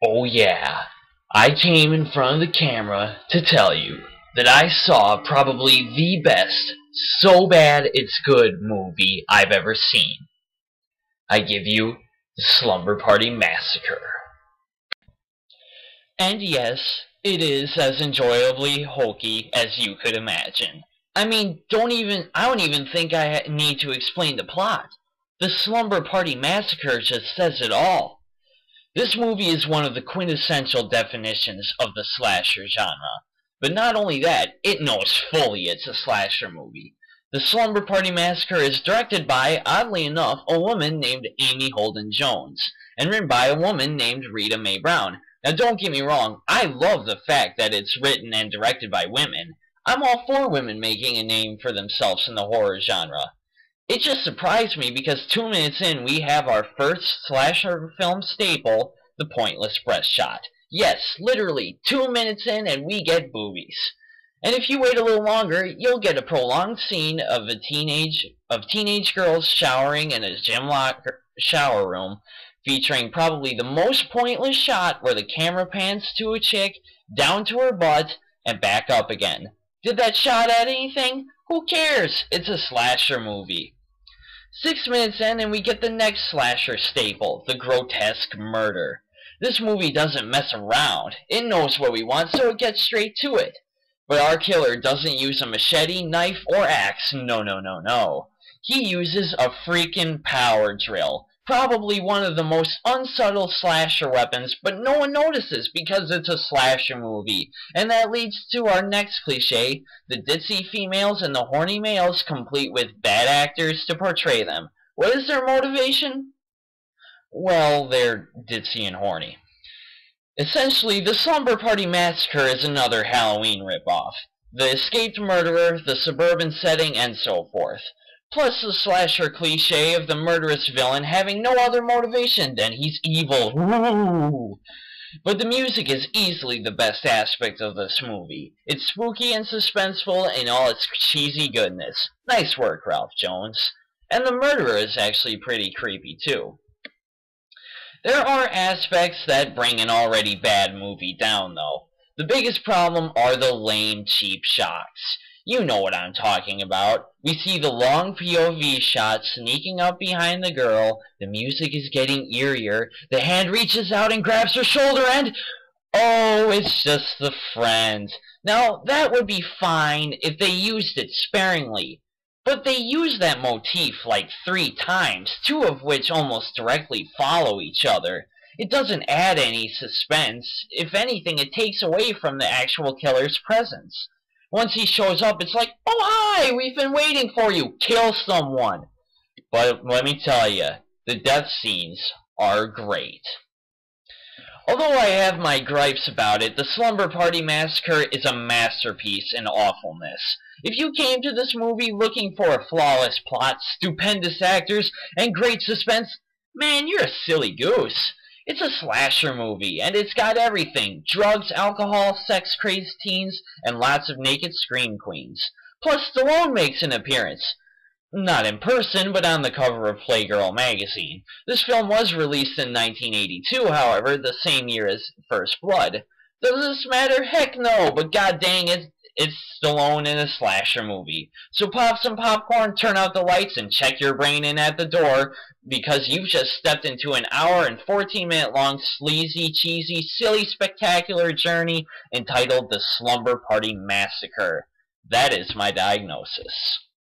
Oh yeah, I came in front of the camera to tell you that I saw probably the best, so bad it's good movie I've ever seen. I give you the Slumber Party Massacre. And yes, it is as enjoyably hokey as you could imagine. I don't even think I need to explain the plot. The Slumber Party Massacre just says it all. This movie is one of the quintessential definitions of the slasher genre. But not only that, it knows fully it's a slasher movie. The Slumber Party Massacre is directed by, oddly enough, a woman named Amy Holden Jones, and written by a woman named Rita Mae Brown. Now don't get me wrong, I love the fact that it's written and directed by women. I'm all for women making a name for themselves in the horror genre. It just surprised me because 2 minutes in we have our first slasher film staple, the pointless breast shot. Yes, literally, 2 minutes in and we get boobies. And if you wait a little longer, you'll get a prolonged scene of teenage girls showering in a gym locker shower room, featuring probably the most pointless shot where the camera pans to a chick, down to her butt, and back up again. Did that shot add anything? Who cares? It's a slasher movie. 6 minutes in and we get the next slasher staple, the grotesque murder. This movie doesn't mess around. It knows what we want, so it gets straight to it. But our killer doesn't use a machete, knife, or axe. No, no, no, no. He uses a freaking power drill. Probably one of the most unsubtle slasher weapons, but no one notices because it's a slasher movie. And that leads to our next cliche, the ditzy females and the horny males complete with bad actors to portray them. What is their motivation? Well, they're ditzy and horny. Essentially, the Slumber Party Massacre is another Halloween ripoff. The escaped murderer, the suburban setting, and so forth. Plus the slasher cliche of the murderous villain having no other motivation than he's evil. Woo! But the music is easily the best aspect of this movie. It's spooky and suspenseful in all its cheesy goodness. Nice work, Ralph Jones. And the murderer is actually pretty creepy, too. There are aspects that bring an already bad movie down, though. The biggest problem are the lame, cheap shots. You know what I'm talking about. We see the long POV shot sneaking up behind the girl, the music is getting eerier, the hand reaches out and grabs her shoulder and... oh, it's just the friend. Now, that would be fine if they used it sparingly. But they use that motif like 3 times, 2 of which almost directly follow each other. It doesn't add any suspense. If anything, it takes away from the actual killer's presence. Once he shows up, it's like, oh hi, we've been waiting for you, kill someone. But let me tell you, the death scenes are great. Although I have my gripes about it, the Slumber Party Massacre is a masterpiece in awfulness. If you came to this movie looking for a flawless plot, stupendous actors, and great suspense, man, you're a silly goose. It's a slasher movie, and it's got everything. Drugs, alcohol, sex-crazed teens, and lots of naked scream queens. Plus, Stallone makes an appearance. Not in person, but on the cover of Playgirl magazine. This film was released in 1982, however, the same year as First Blood. Does this matter? Heck no, but god dang it, it's Stallone in a slasher movie. So pop some popcorn, turn out the lights, and check your brain in at the door, because you've just stepped into an hour and 14-minute long sleazy, cheesy, silly, spectacular journey entitled The Slumber Party Massacre. That is my diagnosis.